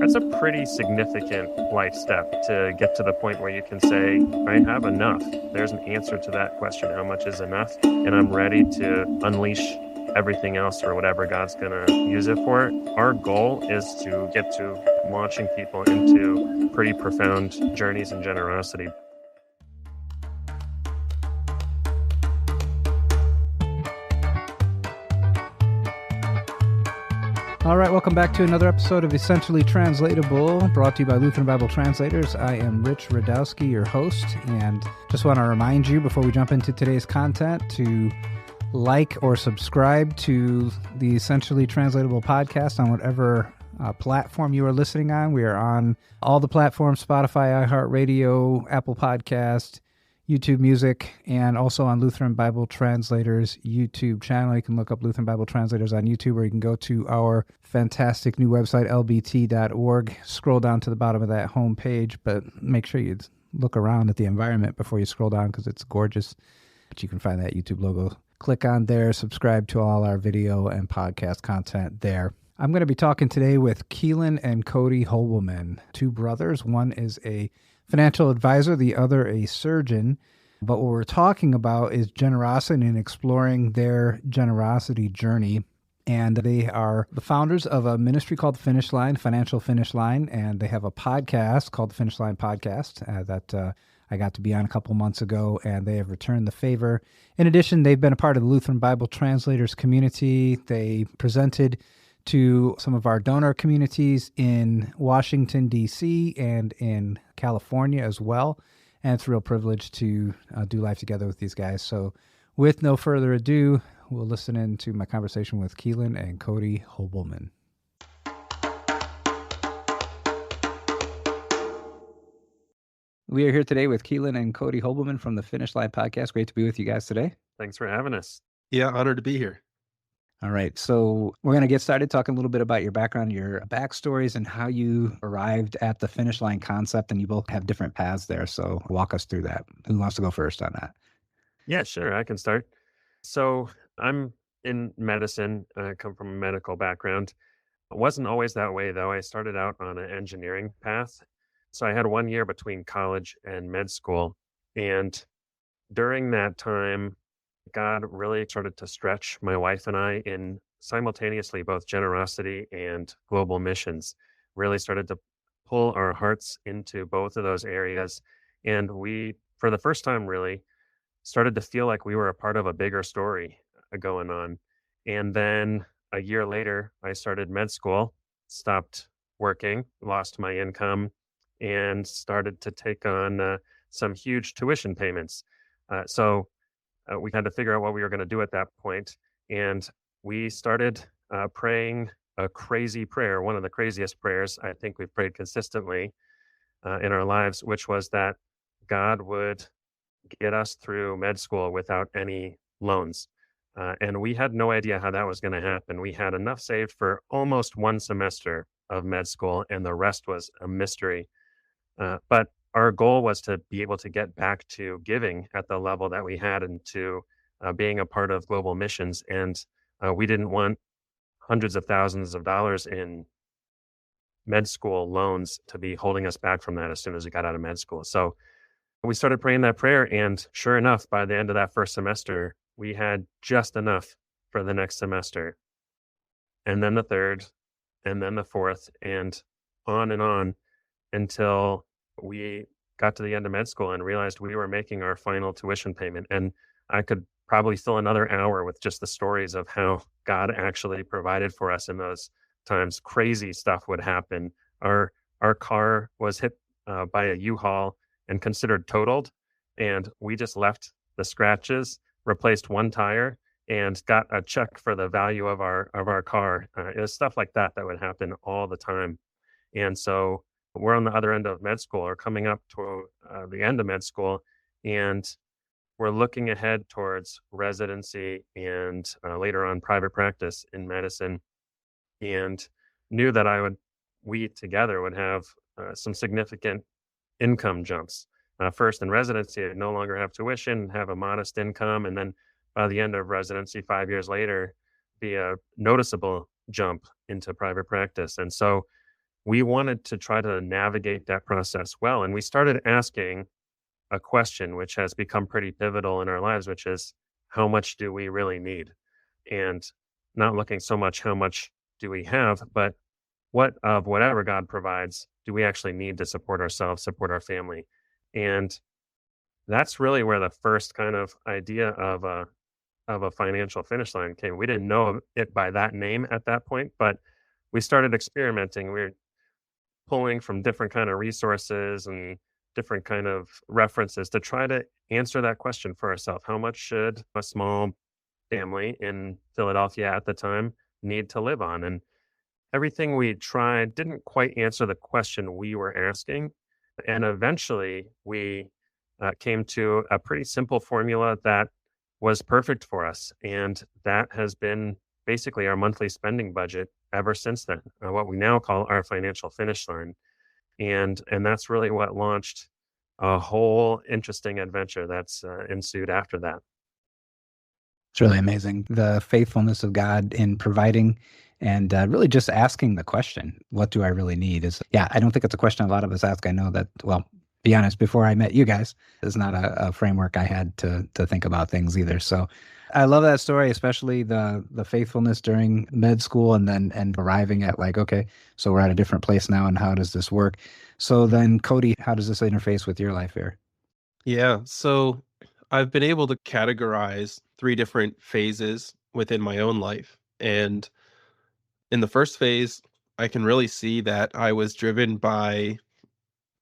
That's a pretty significant life step to get to the point where you can say, I have enough. There's an answer to that question, how much is enough? And I'm ready to unleash everything else for whatever God's going to use it for. Our goal is to get to launching people into pretty profound journeys in generosity. All right, welcome back to another episode of Essentially Translatable, brought to you by Lutheran Bible Translators. I am Rich Radowski, your host, and just want to remind you before we jump into today's content to like or subscribe to the Essentially Translatable podcast on whatever platform you are listening on. We are on all the platforms: Spotify, iHeartRadio, Apple Podcast, YouTube Music, and also on Lutheran Bible Translators YouTube channel. You can look up Lutheran Bible Translators on YouTube, or you can go to our fantastic new website, lbt.org. Scroll down to the bottom of that homepage, but make sure you look around at the environment before you scroll down because it's gorgeous. But you can find that YouTube logo. Click on there, subscribe to all our video and podcast content there. I'm going to be talking today with Kealan and Cody Hobelmann, two brothers. One is a financial advisor, the other a surgeon. But what we're talking about is generosity and exploring their generosity journey. And they are the founders of a ministry called The Finish Line, Financial Finish Line. And they have a podcast called The Finish Line Podcast that I got to be on a couple months ago, and they have returned the favor. In addition, they've been a part of the Lutheran Bible Translators community. They presented to some of our donor communities in Washington, D.C., and in California as well. And it's a real privilege to do life together with these guys. So with no further ado, we'll listen into my conversation with Kealan and Cody Hobelmann. We are here today with Kealan and Cody Hobelmann from the Finish Line Podcast. Great to be with you guys today. Thanks for having us. Yeah, honored to be here. All right, so we're going to get started talking a little bit about your background, your backstories, and how you arrived at the Finish Line concept, and you both have different paths there, so walk us through that. Who wants to go first on that? Yeah, sure, I can start. So I'm in medicine. I come from a medical background. It wasn't always that way, though. I started out on an engineering path. So I had 1 year between college and med school, and during that time, God really started to stretch my wife and I in simultaneously both generosity and global missions. Really started to pull our hearts into both of those areas. And we, for the first time, really started to feel like we were a part of a bigger story going on. And then a year later, I started med school, stopped working, lost my income, and started to take on some huge tuition payments. So we had to figure out what we were going to do at that point. And we started praying a crazy prayer, one of the craziest prayers I think we've prayed consistently in our lives, which was that God would get us through med school without any loans. And we had no idea how that was going to happen. We had enough saved for almost one semester of med school, and the rest was a mystery. But our goal was to be able to get back to giving at the level that we had and to being a part of global missions. And we didn't want hundreds of thousands of dollars in med school loans to be holding us back from that as soon as we got out of med school. So we started praying that prayer. And sure enough, by the end of that first semester, we had just enough for the next semester. And then the third, and then the fourth, and on until we got to the end of med school and realized we were making our final tuition payment. And I could probably fill another hour with just the stories of how God actually provided for us in those times. Crazy stuff would happen. Our car was hit by a U-Haul and considered totaled. And we just left the scratches, replaced one tire, and got a check for the value of our car. It was stuff like that would happen all the time. And so we're on the other end of med school, or coming up to the end of med school, and we're looking ahead towards residency and later on private practice in medicine, and knew that we together would have some significant income jumps. First in residency, I'd no longer have tuition, have a modest income, and then by the end of residency, 5 years later, be a noticeable jump into private practice. And so we wanted to try to navigate that process well. And we started asking a question which has become pretty pivotal in our lives, which is how much do we really need? And not looking so much how much do we have, but what of whatever God provides do we actually need to support ourselves, support our family? And that's really where the first kind of idea of a financial finish line came. We didn't know it by that name at that point, but we started experimenting. We were pulling from different kind of resources and different kind of references to try to answer that question for ourselves. How much should a small family in Philadelphia at the time need to live on? And everything we tried didn't quite answer the question we were asking. And eventually we came to a pretty simple formula that was perfect for us. And that has been basically our monthly spending budget ever since then, what we now call our financial finish line. And that's really what launched a whole interesting adventure that's ensued after that. It's really amazing. The faithfulness of God in providing and really just asking the question, what do I really need? Is, yeah, I don't think it's a question a lot of us ask. I know that, well, be honest, before I met you guys, is not a framework I had to think about things either. So I love that story, especially the faithfulness during med school and then and arriving at like, okay, so we're at a different place now and how does this work? So then Cody, how does this interface with your life here? Yeah, so I've been able to categorize 3 different phases within my own life, and in the first phase, I can really see that I was driven by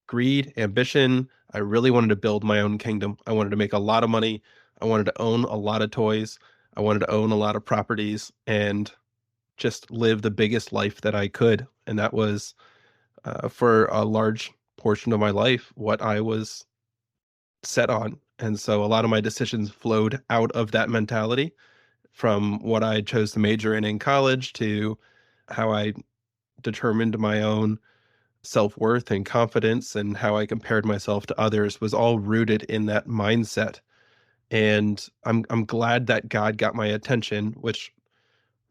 greed, ambition. I really wanted to build my own kingdom. I wanted to make a lot of money. I wanted to own a lot of toys. I wanted to own a lot of properties and just live the biggest life that I could, and that was, for a large portion of my life, what I was set on. And so a lot of my decisions flowed out of that mentality from what I chose to major in college to how I determined my own self-worth and confidence and how I compared myself to others was all rooted in that mindset. And I'm glad that God got my attention, which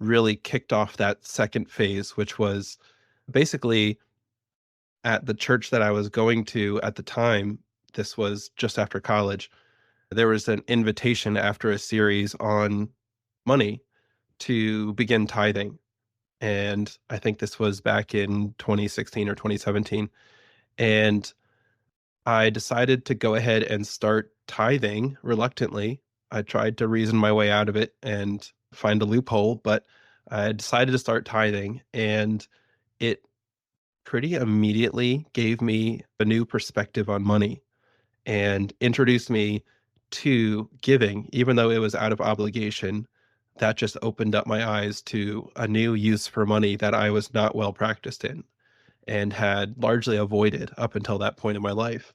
really kicked off that second phase, which was basically at the church that I was going to at the time. This was just after college. There was an invitation after a series on money to begin tithing. And I think this was back in 2016 or 2017. And I decided to go ahead and start tithing reluctantly. I tried to reason my way out of it and find a loophole, but I decided to start tithing. And it pretty immediately gave me a new perspective on money and introduced me to giving, even though it was out of obligation. That just opened up my eyes to a new use for money that I was not well practiced in and had largely avoided up until that point in my life.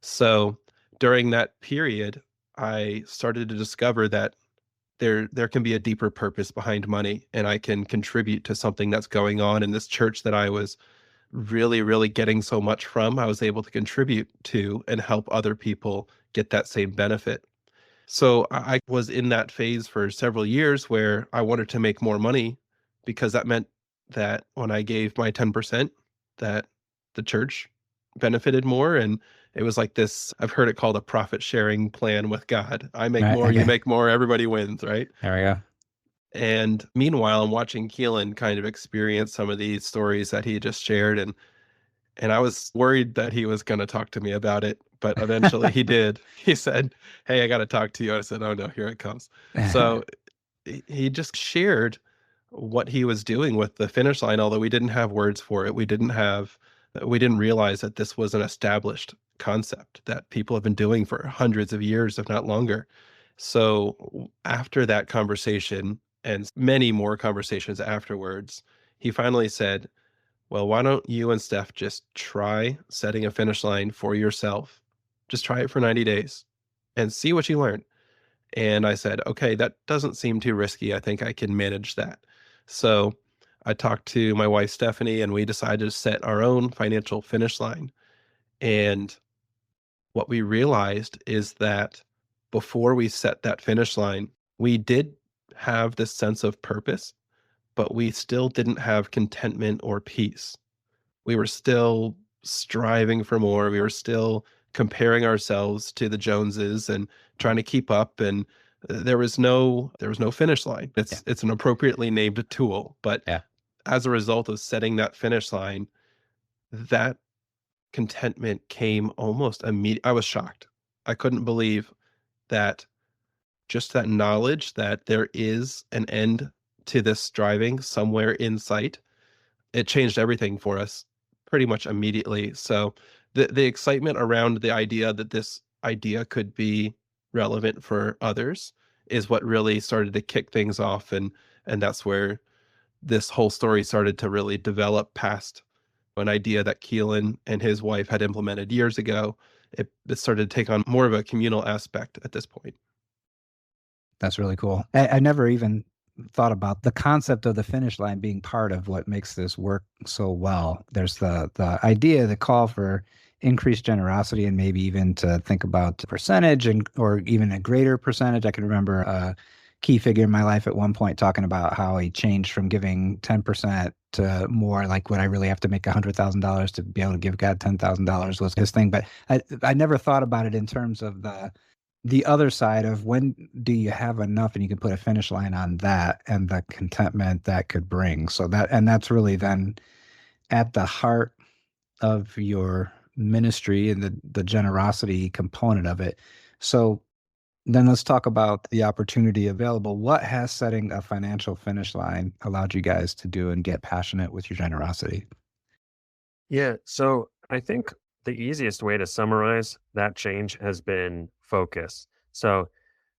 So during that period, I started to discover that there can be a deeper purpose behind money, and I can contribute to something that's going on in this church that I was really, really getting so much from. I was able to contribute to and help other people get that same benefit. So I was in that phase for several years where I wanted to make more money because that meant that when I gave my 10%, that the church benefited more. And it was like this, I've heard it called a profit sharing plan with God. I make Right. more, you Okay. make more, everybody wins, right? There we go. And meanwhile, I'm watching Keelan kind of experience some of these stories that he just shared, and I was worried that he was going to talk to me about it, but eventually he did. He said, "Hey, I got to talk to you." I said, "Oh no, here it comes." So he just shared what he was doing with the finish line, although we didn't have words for it. We didn't realize that this was an established concept that people have been doing for hundreds of years, if not longer. So after that conversation and many more conversations afterwards, he finally said, "Well, why don't you and Steph just try setting a finish line for yourself? Just try it for 90 days and see what you learn." And I said, "Okay, that doesn't seem too risky. I think I can manage that." So I talked to my wife, Stephanie, and we decided to set our own financial finish line. And what we realized is that before we set that finish line, we did have this sense of purpose, but we still didn't have contentment or peace. We were still striving for more. We were still comparing ourselves to the Joneses and trying to keep up. And there was no finish line. Yeah. It's an appropriately named tool, but Yeah. as a result of setting that finish line, that contentment came almost immediate. I was shocked. I couldn't believe that, just that knowledge that there is an end to this striving somewhere in sight. It changed everything for us pretty much immediately. So the excitement around the idea that this idea could be relevant for others is what really started to kick things off, and that's where this whole story started to really develop past an idea that Keelan and his wife had implemented years ago. It started to take on more of a communal aspect at this point. That's really cool. I never even thought about the concept of the finish line being part of what makes this work so well. There's the idea, the call for increased generosity, and maybe even to think about percentage and or even a greater percentage. I can remember a key figure in my life at one point talking about how he changed from giving 10% to more, like, would I really have to make $100,000 to be able to give God $10,000 was his thing. But I never thought about it in terms of the other side of when do you have enough and you can put a finish line on that and the contentment that could bring. So that's really then at the heart of your ministry and the generosity component of it. So then let's talk about the opportunity available. What has setting a financial finish line allowed you guys to do and get passionate with your generosity? Yeah. So I think the easiest way to summarize that change has been focus. So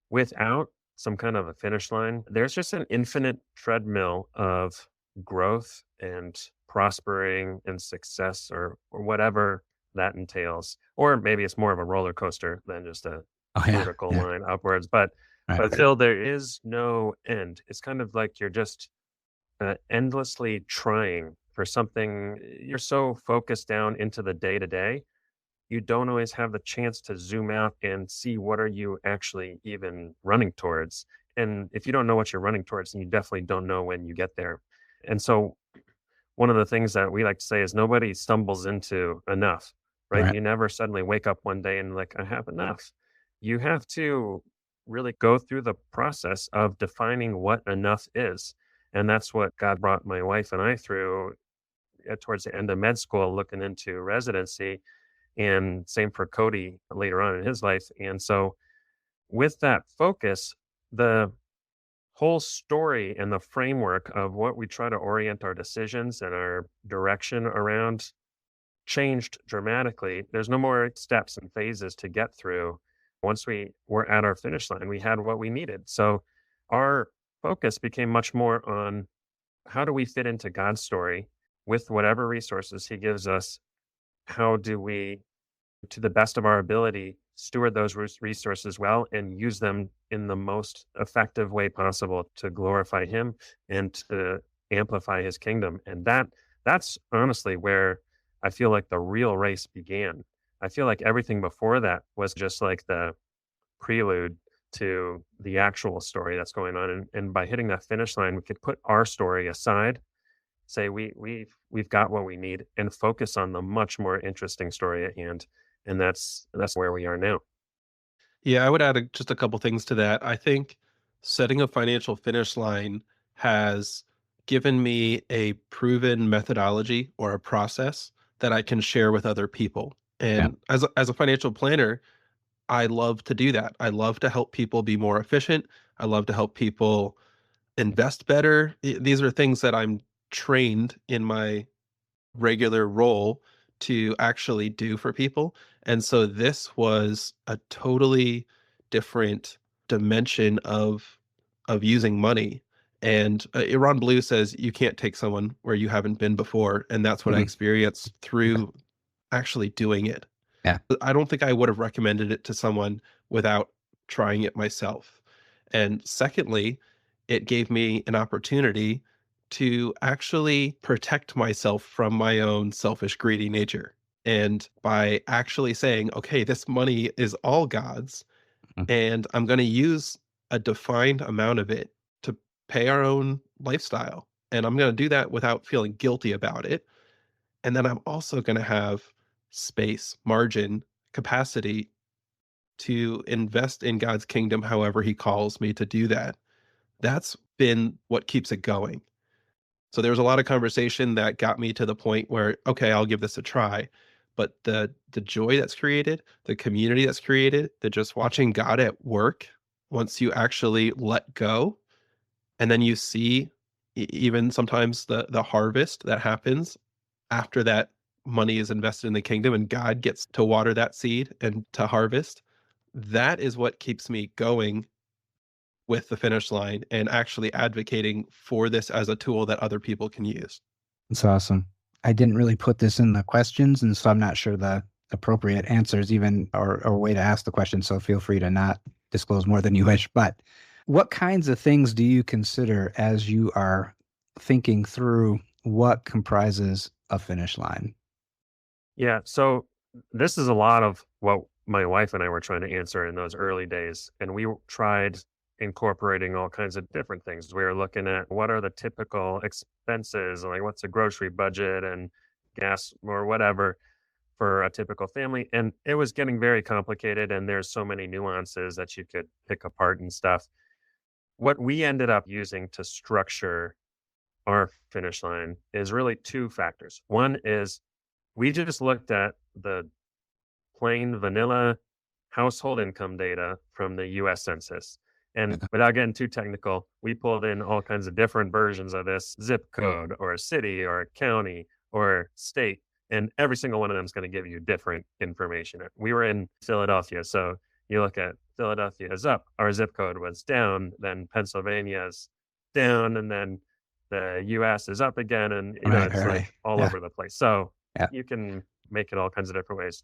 without some kind of a finish line, there's just an infinite treadmill of growth and prospering and success or whatever that entails. Or maybe it's more of a roller coaster than just a Oh yeah, vertical yeah, line upwards. But right, but still there is no end. It's kind of like you're just endlessly trying for something. You're so focused down into the day to day, you don't always have the chance to zoom out and see what are you actually even running towards. And if you don't know what you're running towards, then you definitely don't know when you get there. And so one of the things that we like to say is nobody stumbles into enough, right? right, You never suddenly wake up one day and like, I have enough. You have to really go through the process of defining what enough is. And that's what God brought my wife and I through towards the end of med school, looking into residency, and same for Cody later on in his life. And so with that focus, the whole story and the framework of what we try to orient our decisions and our direction around changed dramatically. There's no more steps and phases to get through. Once we were at our finish line, we had what we needed. So our focus became much more on how do we fit into God's story with whatever resources he gives us. How do we, to the best of our ability, steward those resources well and use them in the most effective way possible to glorify him and to amplify his kingdom. And that's honestly where I feel like the real race began. I feel like everything before that was just like the prelude to the actual story that's going on. And by hitting that finish line, we could put our story aside, say we've got what we need, and focus on the much more interesting story at hand. And that's where we are now. Yeah, I would add just a couple things to that. I think setting a financial finish line has given me a proven methodology or a process that I can share with other people. yeah, And as a financial planner, I love to do that. I love to help people be more efficient. I love to help people invest better. These are things that I'm trained in my regular role to actually do for people. And so this was a totally different dimension of using money. And Iran Blue says you can't take someone where you haven't been before, and that's what I mhm, experienced through actually doing it. yeah, I don't think I would have recommended it to someone without trying it myself. And secondly, it gave me an opportunity to actually protect myself from my own selfish, greedy nature. And by actually saying, okay, this money is all God's, mhm, and I'm going to use a defined amount of it to pay our own lifestyle. And I'm going to do that without feeling guilty about it. And then I'm also going to have space, margin, capacity to invest in God's kingdom however he calls me to do that. That's been what keeps it going. So there was a lot of conversation that got me to the point where, okay, I'll give this a try. But the joy that's created, the community that's created, the just watching God at work once you actually let go, and then you see even sometimes the harvest that happens after that money is invested in the kingdom and God gets to water that seed and to harvest. That is what keeps me going with the finish line and actually advocating for this as a tool that other people can use. It's awesome. I didn't really put this in the questions, and so I'm not sure the appropriate answers even or way to ask the question. So feel free to not disclose more than you wish. But what kinds of things do you consider as you are thinking through what comprises a finish line? Yeah. So this is a lot of what my wife and I were trying to answer in those early days. And tried incorporating all kinds of different things. We were looking at what are the typical expenses, like what's a grocery budget and gas or whatever for a typical family. And it was getting very complicated. And there's so many nuances that you could pick apart and stuff. What we ended up using to structure our finish line is really two factors. One is we just looked at the plain vanilla household income data from the US Census. And without getting too technical, we pulled in all kinds of different versions of this zip code or a city or a county or state. And every single one of them is going to give you different information. We were in Philadelphia. So you look at Philadelphia is up, our zip code was down, then Pennsylvania's down, and then the US is up again. And, it's like all Yeah. over the place. So Yeah. you can make it all kinds of different ways.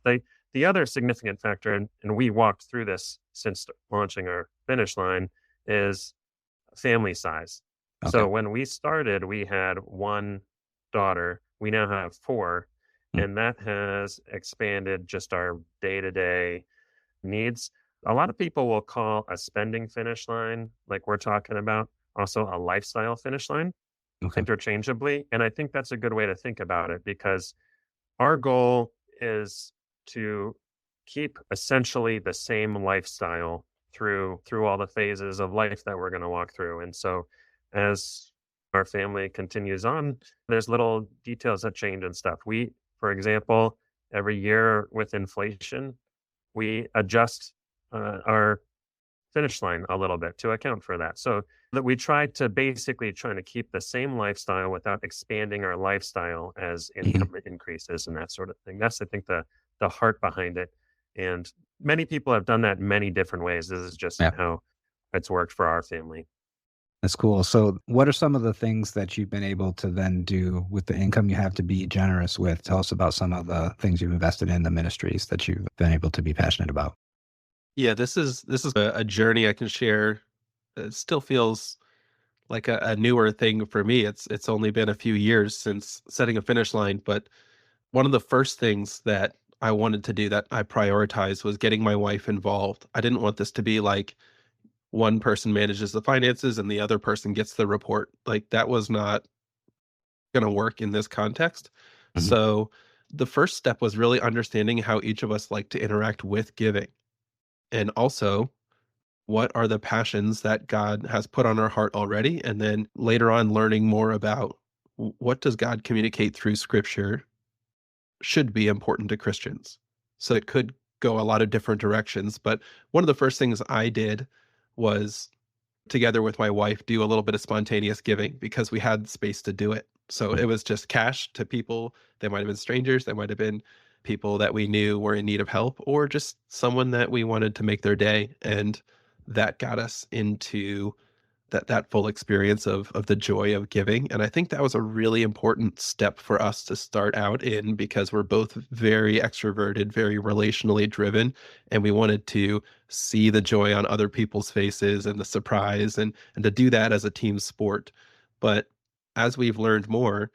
The other significant factor, and we walked through this since launching our finish line, is family size. Okay. So when we started, we had one daughter. We now have four, and that has expanded just our day to day needs. A lot of people will call a spending finish line, like we're talking about, also a lifestyle finish line Okay. interchangeably. And I think that's a good way to think about it because our goal is to keep essentially the same lifestyle through all the phases of life that we're going to walk through. And so as our family continues on, there's little details that change and stuff. We, for example, every year with inflation, we adjust our finish line a little bit to account for that. So that we try to basically trying to keep the same lifestyle without expanding our lifestyle as income increases and that sort of thing. That's I think the heart behind it. And many people have done that in many different ways. This is just how it's worked for our family. That's cool. So what are some of the things that you've been able to then do with the income you have to be generous with? Tell us about some of the things you've invested in, the ministries that you've been able to be passionate about. Yeah, this is a journey I can share. It still feels like a newer thing for me. It's only been a few years since setting a finish line, but one of the first things that I wanted to do that I prioritized was getting my wife involved. I didn't want this to be like one person manages the finances and the other person gets the report. Like that was not going to work in this context. So the first step was really understanding how each of us like to interact with giving. And also, what are the passions that God has put on our heart already? And then later on, learning more about what does God communicate through scripture should be important to Christians. So it could go a lot of different directions. But one of the first things I did was together with my wife do a little bit of spontaneous giving because we had space to do it. So it was just cash to people. They might have been strangers, they might have been people that we knew were in need of help, or just someone that we wanted to make their day. And that got us into that full experience of the joy of giving. And I think that was a really important step for us to start out in because we're both very extroverted, very relationally driven, and we wanted to see the joy on other people's faces and the surprise and to do that as a team sport. But as we've learned more,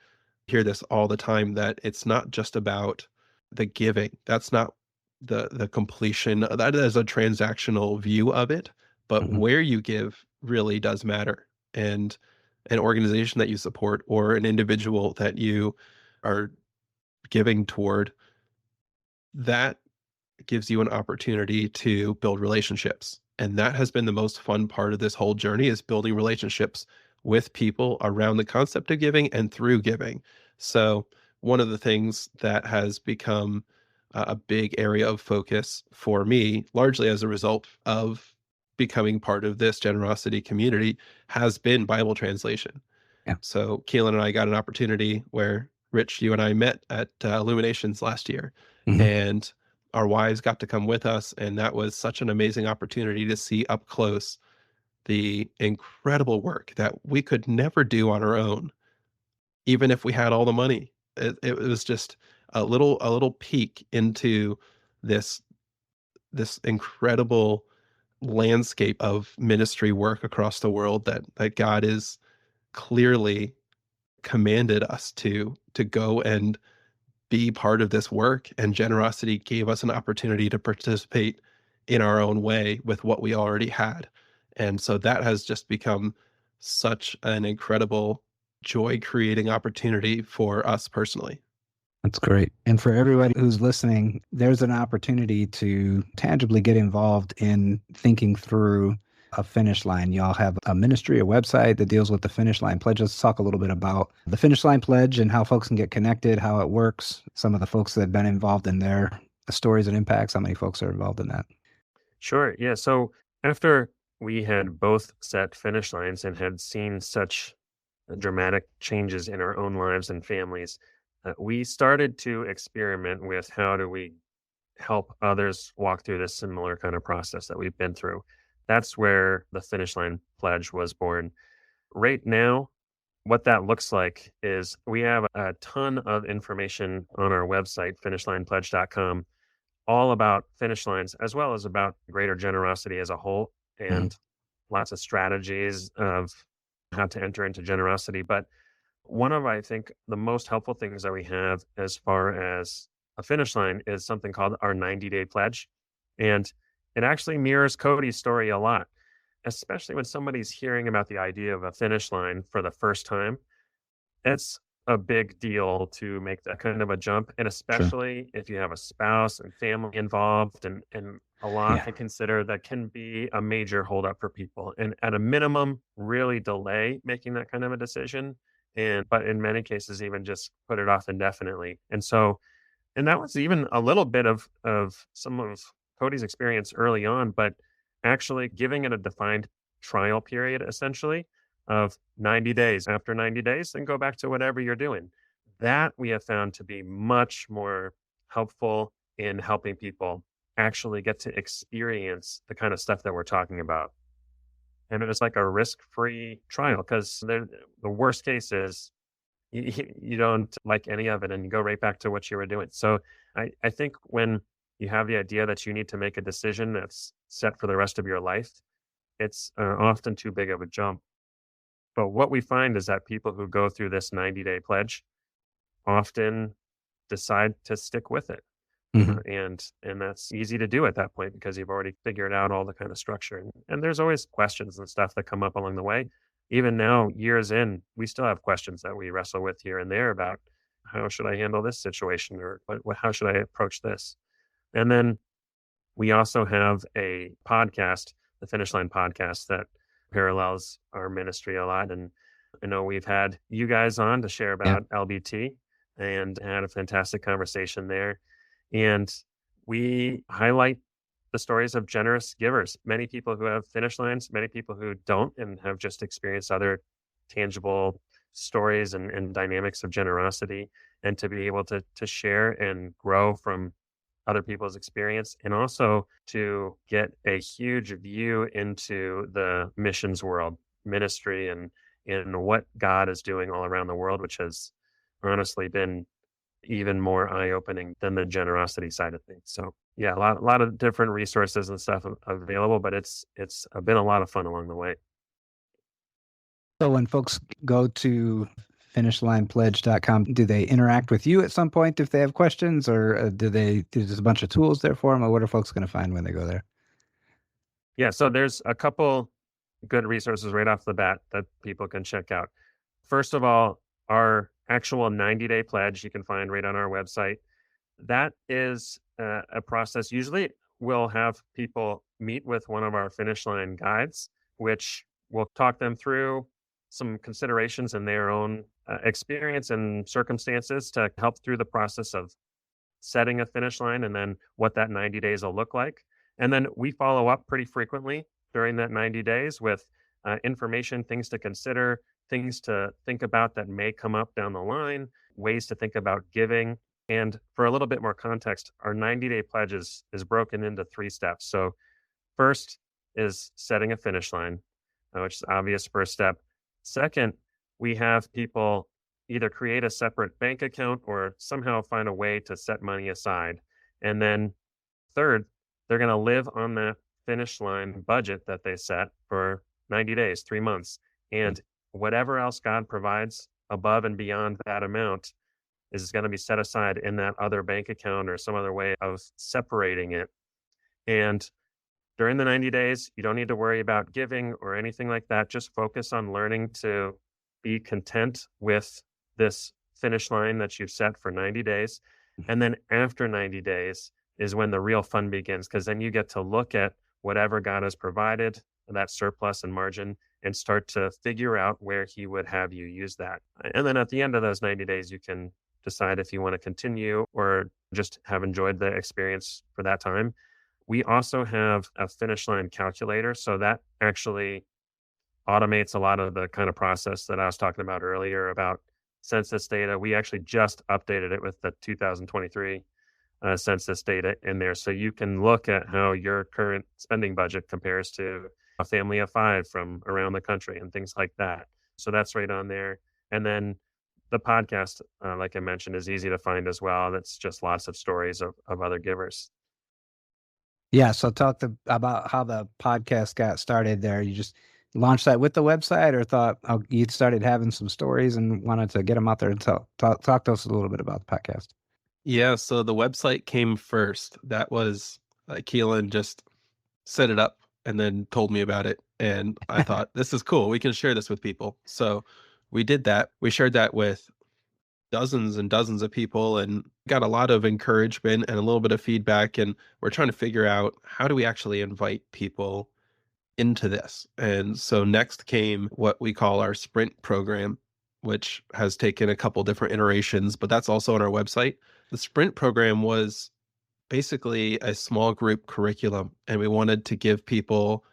hear this all the time that it's not just about the giving. That's not the completion. That is a transactional view of it, but where you give really does matter. And an organization that you support or an individual that you are giving toward that gives you an opportunity to build relationships. And that has been the most fun part of this whole journey is building relationships with people around the concept of giving and through giving. So one of the things that has become a big area of focus for me, largely as a result of becoming part of this generosity community, has been Bible translation. Yeah. So Keelan and I got an opportunity where Rich, you and I met at Illuminations last year, Mhm. and our wives got to come with us, and that was such an amazing opportunity to see up close the incredible work that we could never do on our own, even if we had all the money. It was just a little peek into this this incredible landscape of ministry work across the world that God is clearly commanded us to go and be part of this work, and generosity gave us an opportunity to participate in our own way with what we already had. And so that has just become such an incredible joy creating opportunity for us personally. That's great. And for everybody who's listening, there's an opportunity to tangibly get involved in thinking through a finish line. Y'all have a ministry, a website that deals with the Finish Line Pledge. Let's talk a little bit about the Finish Line Pledge and how folks can get connected, how it works, some of the folks that have been involved in their stories and impacts, how many folks are involved in that. Sure. Yeah. So after we had both set finish lines and had seen such dramatic changes in our own lives and families, we started to experiment with how do we help others walk through this similar kind of process that we've been through. That's where the Finish Line Pledge was born. Right now, what that looks like is we have a ton of information on our website, finishlinepledge.com, all about finish lines as well as about greater generosity as a whole Mhm. and lots of strategies of how to enter into generosity. But one of, I think, the most helpful things that we have as far as a finish line is something called our 90-day pledge. And it actually mirrors Cody's story a lot, especially when somebody's hearing about the idea of a finish line for the first time. It's a big deal to make that kind of a jump, and Sure. especially if you have a spouse and family involved and a lot Yeah. to consider, that can be a major holdup for people. And at a minimum, really delay making that kind of a decision. And but in many cases, even just put it off indefinitely. And that was even a little bit of some of Cody's experience early on, but actually giving it a defined trial period, essentially, of 90 days. After 90 days, then go back to whatever you're doing. That we have found to be much more helpful in helping people actually get to experience the kind of stuff that we're talking about. And it was like a risk-free trial because the worst case is you don't like any of it and you go right back to what you were doing. So I think when you have the idea that you need to make a decision that's set for the rest of your life, it's often too big of a jump. But what we find is that people who go through this 90-day pledge often decide to stick with it. Mhm. And that's easy to do at that point because you've already figured out all the kind of structure. And there's always questions and stuff that come up along the way. Even now, years in, we still have questions that we wrestle with here and there about how should I handle this situation or how should I approach this? And then we also have a podcast, the Finish Line podcast, that parallels our ministry a lot. And I know we've had you guys on to share Yeah. about LBT and had a fantastic conversation there. And we highlight the stories of generous givers, many people who have finish lines, many people who don't and have just experienced other tangible stories and dynamics of generosity, and to be able to share and grow from other people's experience, and also to get a huge view into the missions world, ministry, and what God is doing all around the world, which has honestly been even more eye-opening than the generosity side of things. So yeah, a lot of different resources and stuff available, but it's been a lot of fun along the way. So when folks go to finishlinepledge.com, do they interact with you at some point if they have questions, or there's a bunch of tools there for them, or what are folks going to find when they go there? Yeah, so there's a couple good resources right off the bat that people can check out. First of all, Our actual 90-day pledge you can find right on our website. That is a process. Usually we'll have people meet with one of our finish line guides, which will talk them through some considerations in their own experience and circumstances to help through the process of setting a finish line and then what that 90 days will look like. And then we follow up pretty frequently during that 90 days with information, things to consider, things to think about that may come up down the line, ways to think about giving. And for a little bit more context, our 90-day pledge is broken into three steps. So, first is setting a finish line, which is the obvious first step. Second, we have people either create a separate bank account or somehow find a way to set money aside. And then third, they're going to live on that finish line budget that they set for 90 days, 3 months. And whatever else God provides above and beyond that amount is going to be set aside in that other bank account or some other way of separating it. And during the 90 days, you don't need to worry about giving or anything like that. Just focus on learning to be content with this finish line that you've set for 90 days. And then after 90 days is when the real fun begins, because then you get to look at whatever God has provided, that surplus and margin, and start to figure out where He would have you use that. And then at the end of those 90 days, you can decide if you want to continue or just have enjoyed the experience for that time. We also have a finish line calculator. So that actually automates a lot of the kind of process that I was talking about earlier about census data. We actually just updated it with the 2023 census data in there. So you can look at how your current spending budget compares to a family of five from around the country and things like that. So that's right on there. And then the podcast, like I mentioned, is easy to find as well. That's just lots of stories of other givers. Yeah, so about how the podcast got started there. You just launched that with the website, or thought you started having some stories and wanted to get them out there and talk to us a little bit about the podcast? Yeah, so the website came first. That was Kealan just set it up and then told me about it. And I thought, this is cool. We can share this with people. So we did that. We shared that with dozens and dozens of people and got a lot of encouragement and a little bit of feedback. And we're trying to figure out, how do we actually invite people into this? And so next came what we call our sprint program, which has taken a couple different iterations, but that's also on our website. The sprint program was basically a small group curriculum, and we wanted to give people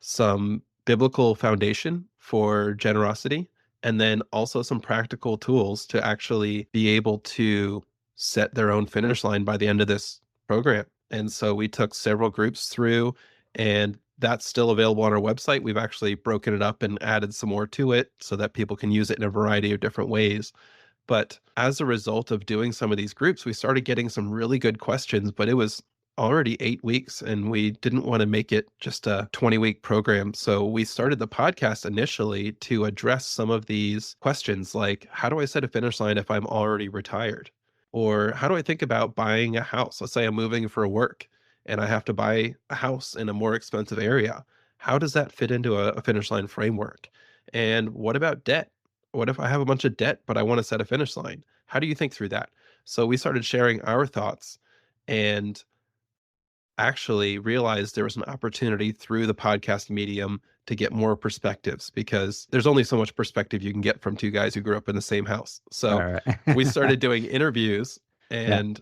some biblical foundation for generosity and then also some practical tools to actually be able to set their own finish line by the end of this program. And so we took several groups through, and that's still available on our website. We've actually broken it up and added some more to it so that people can use it in a variety of different ways. But as a result of doing some of these groups, we started getting some really good questions, but it was already 8 weeks and we didn't want to make it just a 20-week program. So we started the podcast initially to address some of these questions, like, how do I set a finish line if I'm already retired? Or how do I think about buying a house? Let's say I'm moving for work and I have to buy a house in a more expensive area. How does that fit into a finish line framework? And what about debt? What if I have a bunch of debt, but I want to set a finish line? How do you think through that? So we started sharing our thoughts and actually realized there was an opportunity through the podcast medium to get more perspectives, because there's only so much perspective you can get from two guys who grew up in the same house. So All we right. started doing interviews, Yeah. and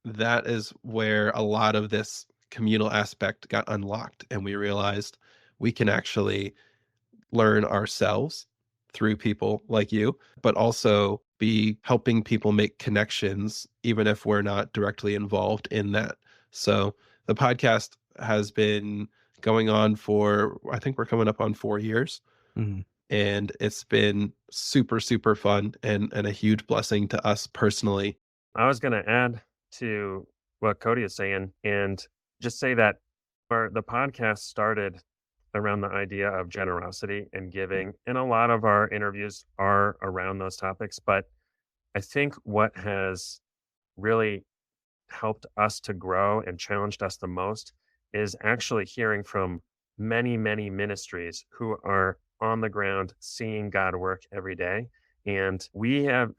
that is where a lot of this communal aspect got unlocked. And we realized we can actually learn ourselves through people like you, but also be helping people make connections, even if we're not directly involved in that. So the podcast has been going on for, I think we're coming up on 4 years. Mhm. And it's been super, super fun and a huge blessing to us personally. I was going to add to what Cody is saying and just say that the podcast started around the idea of generosity and giving, and a lot of our interviews are around those topics. But I think what has really helped us to grow and challenged us the most is actually hearing from many, many ministries who are on the ground seeing God work every day. And we have,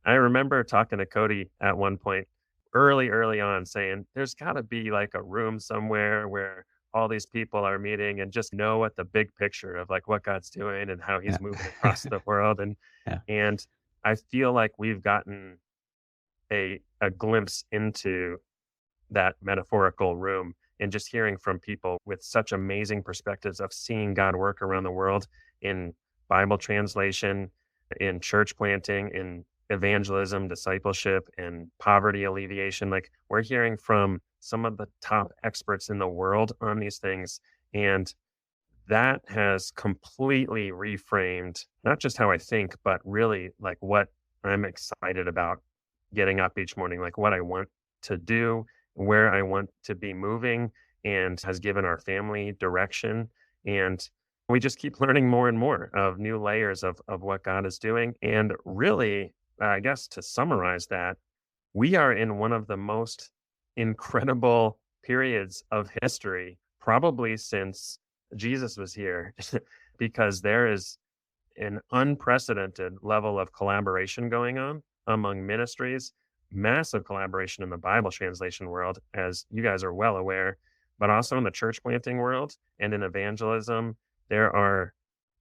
I remember talking to Cody at one point early on saying, there's got to be like a room somewhere where all these people are meeting and just know what the big picture of like what God's doing and how Yeah. he's moving across the world. Yeah. And I feel like we've gotten a glimpse into that metaphorical room and just hearing from people with such amazing perspectives of seeing God work around the world in Bible translation, in church planting, in evangelism, discipleship, and poverty alleviation. Like we're hearing from some of the top experts in the world on these things. And that has completely reframed not just how I think, but really like what I'm excited about getting up each morning, like what I want to do, where I want to be moving, and has given our family direction. And we just keep learning more and more of new layers of what God is doing. And really, I guess to summarize that, we are in one of the most incredible periods of history, probably since Jesus was here, because there is an unprecedented level of collaboration going on among ministries, massive collaboration in the Bible translation world, as you guys are well aware, but also in the church planting world and in evangelism. There are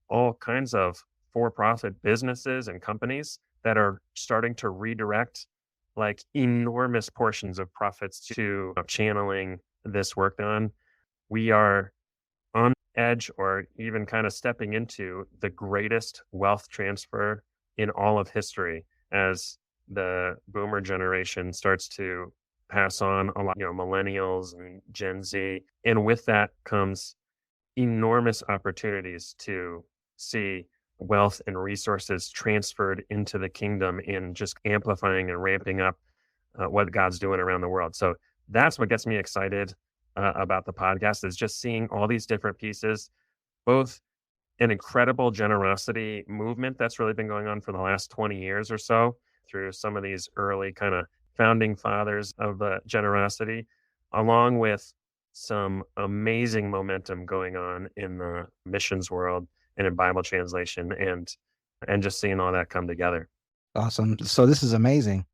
all kinds of for-profit businesses and companies that are starting to redirect like enormous portions of profits to channeling this work on. We are on edge or even kind of stepping into the greatest wealth transfer in all of history as the boomer generation starts to pass on a lot, millennials and Gen Z. And with that comes enormous opportunities to see wealth and resources transferred into the kingdom in just amplifying and ramping up what God's doing around the world. So that's what gets me excited about the podcast is just seeing all these different pieces, both an incredible generosity movement that's really been going on for the last 20 years or so through some of these early kind of founding fathers of the generosity, along with some amazing momentum going on in the missions world and in Bible translation and just seeing all that come together. Awesome. So this is amazing.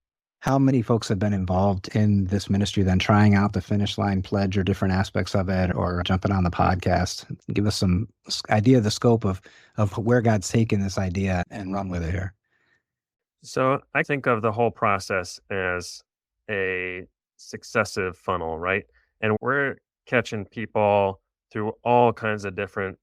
How many folks have been involved in this ministry then trying out the Finish Line Pledge or different aspects of it or jumping on the podcast? Give us some idea of the scope of where God's taken this idea and run with it here. So I think of the whole process as a successive funnel, right? And we're catching people through all kinds of different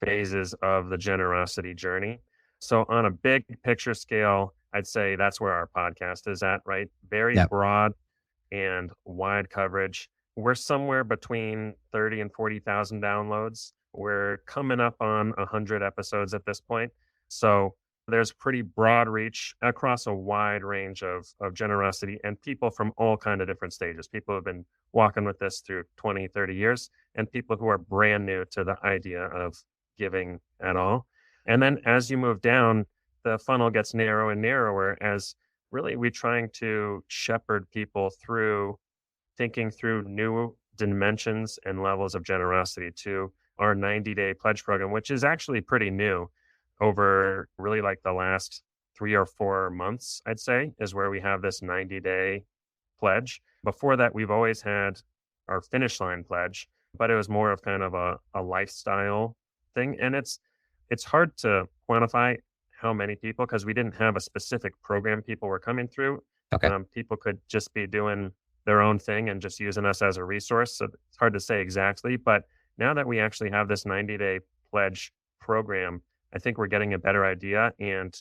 phases of the generosity journey. So on a big picture scale, I'd say that's where our podcast is at, right? Very Yep. broad and wide coverage. We're somewhere between 30 and 40,000 downloads. We're coming up on 100 episodes at this point. So there's pretty broad reach across a wide range of generosity and people from all kind of different stages. People who have been walking with this through 20, 30 years and people who are brand new to the idea of giving at all. And then as you move down, the funnel gets narrower and narrower as really we're trying to shepherd people through thinking through new dimensions and levels of generosity to our 90-day pledge program, which is actually pretty new over really like the last 3 or 4 months, I'd say, is where we have this 90-day pledge. Before that, we've always had our Finish Line pledge, but it was more of kind of a lifestyle thing. And it's hard to quantify how many people because we didn't have a specific program people were coming through. Okay. People could just be doing their own thing and just using us as a resource. So it's hard to say exactly. But now that we actually have this 90-day pledge program, I think we're getting a better idea. And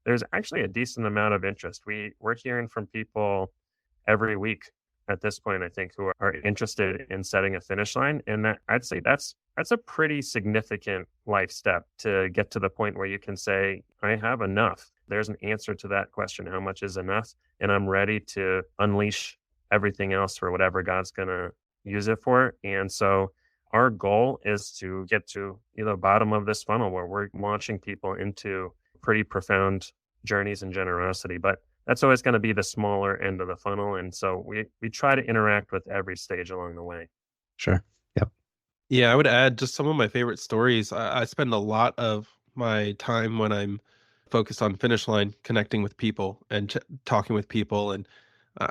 there's actually a decent amount of interest. We're hearing from people every week at this point, I think, who are interested in setting a finish line. And that, I'd say that's a pretty significant life step to get to the point where you can say, I have enough. There's an answer to that question. How much is enough? And I'm ready to unleash everything else for whatever God's going to use it for. And so our goal is to get to the bottom of this funnel where we're launching people into pretty profound journeys in generosity. But that's always going to be the smaller end of the funnel. And so we try to interact with every stage along the way. Sure. Yep. Yeah, I would add just some of my favorite stories. I spend a lot of my time when I'm focused on finish line, connecting with people and talking with people. And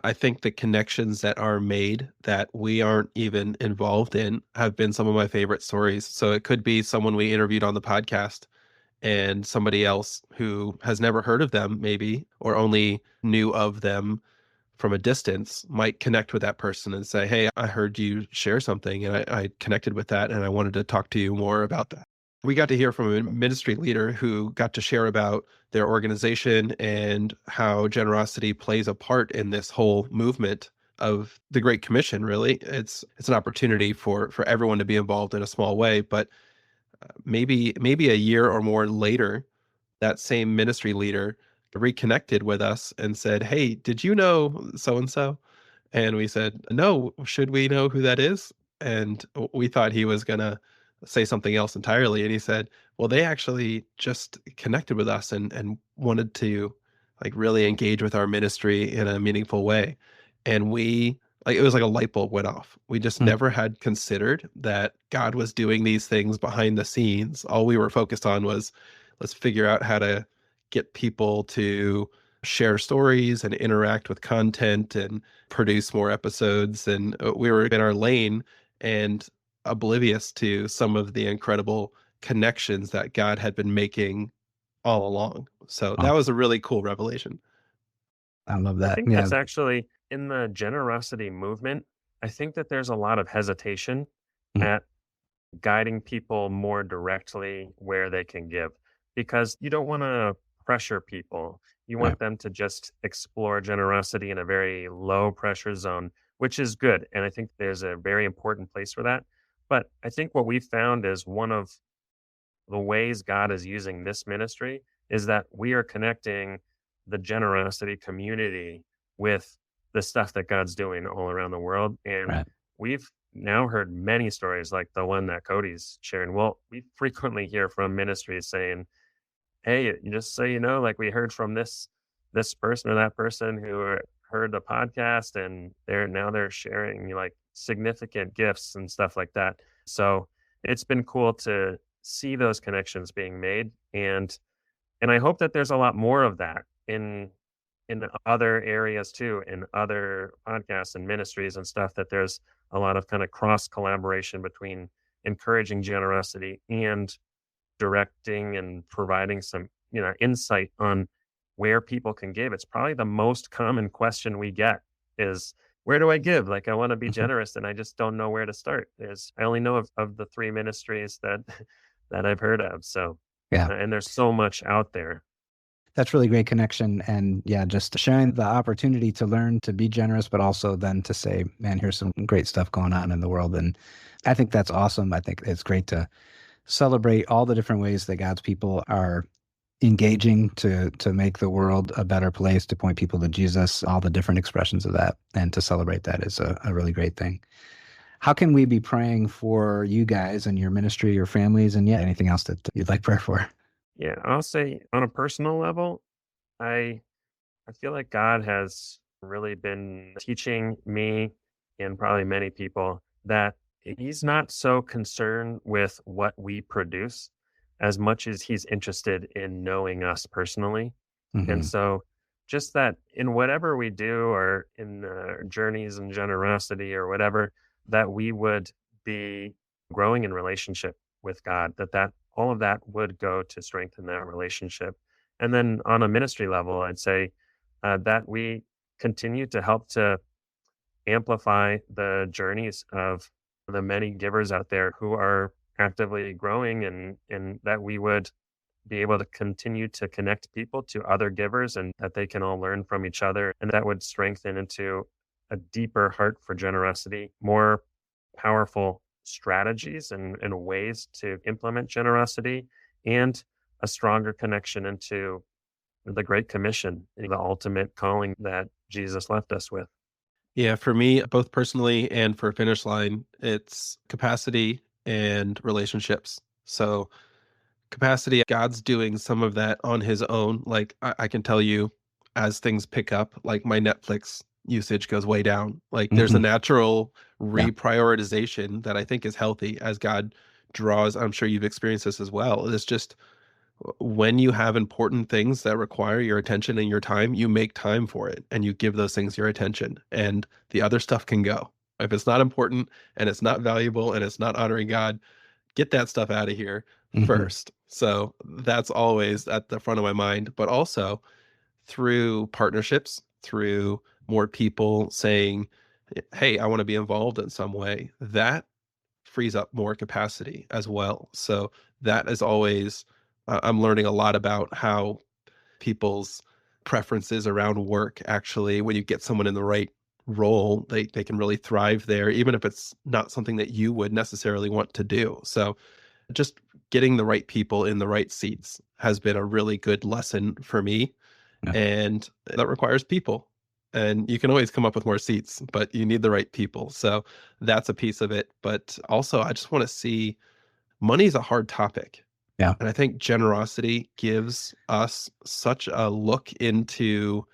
I think the connections that are made that we aren't even involved in have been some of my favorite stories. So it could be someone we interviewed on the podcast and somebody else who has never heard of them, maybe, or only knew of them from a distance, might connect with that person and say, "Hey, I heard you share something and I connected with that and I wanted to talk to you more about that." We got to hear from a ministry leader who got to share about their organization and how generosity plays a part in this whole movement of the Great Commission. Really, it's an opportunity for everyone to be involved in a small way, but maybe a year or more later, that same ministry leader reconnected with us and said, "Hey, did you know so and so?" And we said, "No, should we know who that is?" And we thought he was gonna say something else entirely. And he said, "Well, they actually just connected with us and wanted to like really engage with our ministry in a meaningful way." And we like it was like a light bulb went off. We just Mm. never had considered that God was doing these things behind the scenes. All we were focused on was let's figure out how to get people to share stories and interact with content and produce more episodes. And we were in our lane and oblivious to some of the incredible connections that God had been making all along. So Oh, that was a really cool revelation. I love I that. think Yeah. that's actually in the generosity movement. I think that there's a lot of hesitation Mm. at guiding people more directly where they can give because you don't want to pressure people. You Right. want them to just explore generosity in a very low pressure zone, which is good. And I think there's a very important place for that. But I think what we found is one of the ways God is using this ministry is that we are connecting the generosity community with the stuff that God's doing all around the world. And Right. we've now heard many stories like the one that Cody's sharing. Well, we frequently hear from ministries saying, "Hey, just so you know, like we heard from this person or that person who heard the podcast and they're sharing like significant gifts and stuff like that." So it's been cool to see those connections being made and I hope that there's a lot more of that in other areas too, in other podcasts and ministries and stuff, that there's a lot of kind of cross collaboration between encouraging generosity and directing and providing some, insight on where people can give. It's probably the most common question we get is, where do I give? Like I want to be Mhm. generous and I just don't know where to start. I only know of the three ministries that that I've heard of. So Yeah. and there's so much out there. That's really great connection. And yeah, just sharing the opportunity to learn to be generous, but also then to say, man, here's some great stuff going on in the world. And I think that's awesome. I think it's great to celebrate all the different ways that God's people are engaging to make the world a better place, to point people to Jesus, all the different expressions of that. And to celebrate that is a really great thing. How can we be praying for you guys and your ministry, your families, and yeah, anything else that you'd like prayer for? Yeah, I'll say on a personal level, I I feel like God has really been teaching me and probably many people that he's not so concerned with what we produce as much as he's interested in knowing us personally. And Hmm. so just that in whatever we do or in journeys and generosity or whatever, that we would be growing in relationship with God, that all of that would go to strengthen that relationship. And then on a ministry level, I'd say that we continue to help to amplify the journeys of the many givers out there who are actively growing and that we would be able to continue to connect people to other givers and that they can all learn from each other and that would strengthen into a deeper heart for generosity, more powerful strategies and ways to implement generosity, and a stronger connection into the Great Commission, the ultimate calling that Jesus left us with. Yeah, for me, both personally and for Finish Line, it's capacity and relationships. So, capacity, God's doing some of that on his own. Like, I can tell you, as things pick up, like my Netflix usage goes way down. Like, there's a Hmm. natural Yeah. reprioritization that I think is healthy as God draws. I'm sure you've experienced this as well. It's just When you have important things that require your attention and your time, you make time for it and you give those things your attention, and the other stuff can go. If it's not important and it's not valuable and it's not honoring God, get that stuff out of here Hmm. first. So that's always at the front of my mind, but also through partnerships, through more people saying, hey, I want to be involved in some way, that frees up more capacity as well. So that is always, I'm learning a lot about how people's preferences around work actually, when you get someone in the right role, they can really thrive there, even if it's not something that you would necessarily want to do. So just getting the right people in the right seats has been a really good lesson for me, Yeah. and that requires people. And you can always come up with more seats, but you need the right people. So that's a piece of it. But also, I just want to see, money is a hard topic. Yeah. And I think generosity gives us such a look into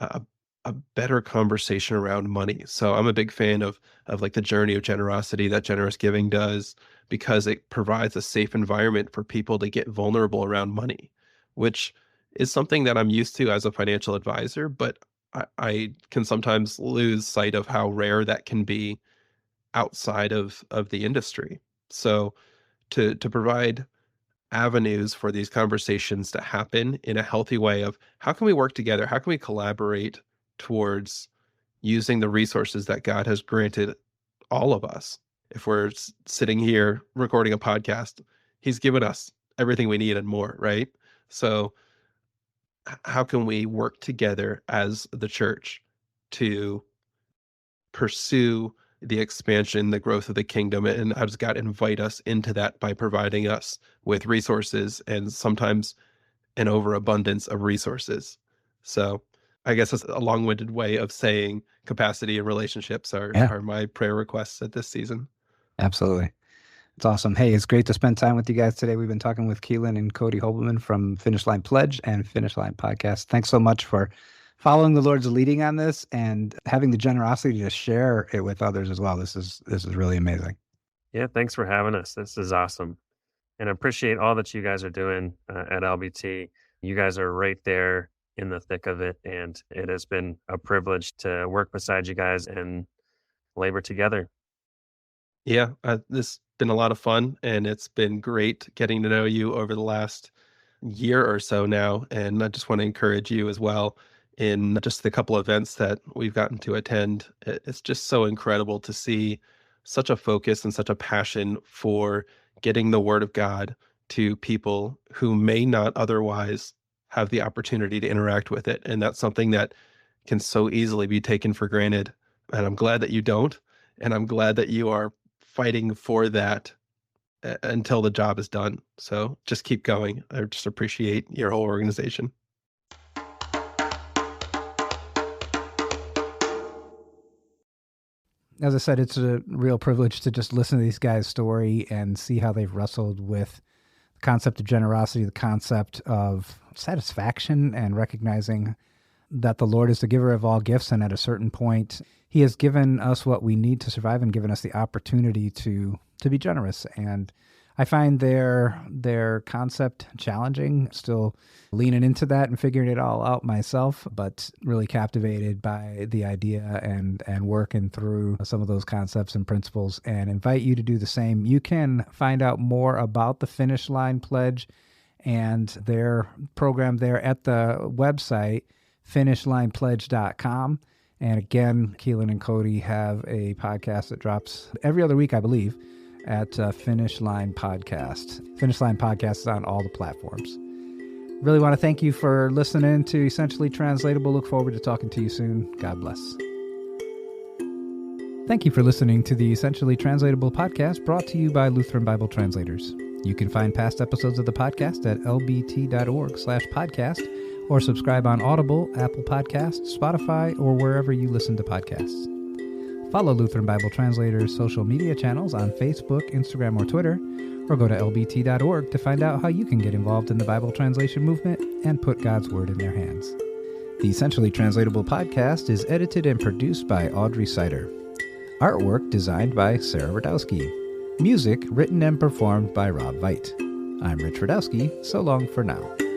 a, a better conversation around money. So I'm a big fan of like the journey of generosity that generous giving does, because it provides a safe environment for people to get vulnerable around money, which is something that I'm used to as a financial advisor, but I can sometimes lose sight of how rare that can be outside of the industry. So to provide avenues for these conversations to happen in a healthy way of how can we work together? How can we collaborate towards using the resources that God has granted all of us? If we're sitting here recording a podcast, He's given us everything we need and more, right? So, how can we work together as the church to pursue the expansion, the growth of the kingdom? And how does God invite us into that by providing us with resources and sometimes an overabundance of resources? So I guess it's a long-winded way of saying capacity and relationships Yeah, are my prayer requests at this season. absolutely. It's awesome. Hey, it's great to spend time with you guys today. We've been talking with Kealan and Cody Hobelmann from Finish Line Pledge and Finish Line Podcast. Thanks so much for following the Lord's leading on this and having the generosity to share it with others as well. This is really amazing. Yeah, thanks for having us. This is awesome. And I appreciate all that you guys are doing at LBT. You guys are right there in the thick of it. And it has been a privilege to work beside you guys and labor together. Yeah, this has been a lot of fun, and it's been great getting to know you over the last year or so now. And I just want to encourage you as well in just the couple events that we've gotten to attend. It's just so incredible to see such a focus and such a passion for getting the word of God to people who may not otherwise have the opportunity to interact with it. And that's something that can so easily be taken for granted. And I'm glad that you don't. And I'm glad that you are fighting for that until the job is done. So just keep going. I just appreciate your whole organization. As I said, it's a real privilege to just listen to these guys' story and see how they've wrestled with the concept of generosity, the concept of satisfaction, and recognizing that the Lord is the giver of all gifts. And at a certain point, He has given us what we need to survive and given us the opportunity to be generous. And I find their concept challenging, still leaning into that and figuring it all out myself, but really captivated by the idea and working through some of those concepts and principles, and invite you to do the same. You can find out more about the Finish Line Pledge and their program there at the website, finishlinepledge.com. And again, Kealan and Cody have a podcast that drops every other week, I believe, at Finish Line Podcast. Finish Line Podcast is on all the platforms. Really want to thank you for listening to Essentially Translatable. Look forward to talking to you soon. God bless. Thank you for listening to the Essentially Translatable podcast, brought to you by Lutheran Bible Translators. You can find past episodes of the podcast at lbt.org/podcast, or subscribe on Audible, Apple Podcasts, Spotify, or wherever you listen to podcasts. Follow Lutheran Bible Translators' social media channels on Facebook, Instagram, or Twitter, or go to lbt.org to find out how you can get involved in the Bible translation movement and put God's Word in their hands. The Essentially Translatable podcast is edited and produced by Audrey Sider. Artwork designed by Sarah Radowski. Music written and performed by Rob Veit. I'm Rich Radowski. So long for now.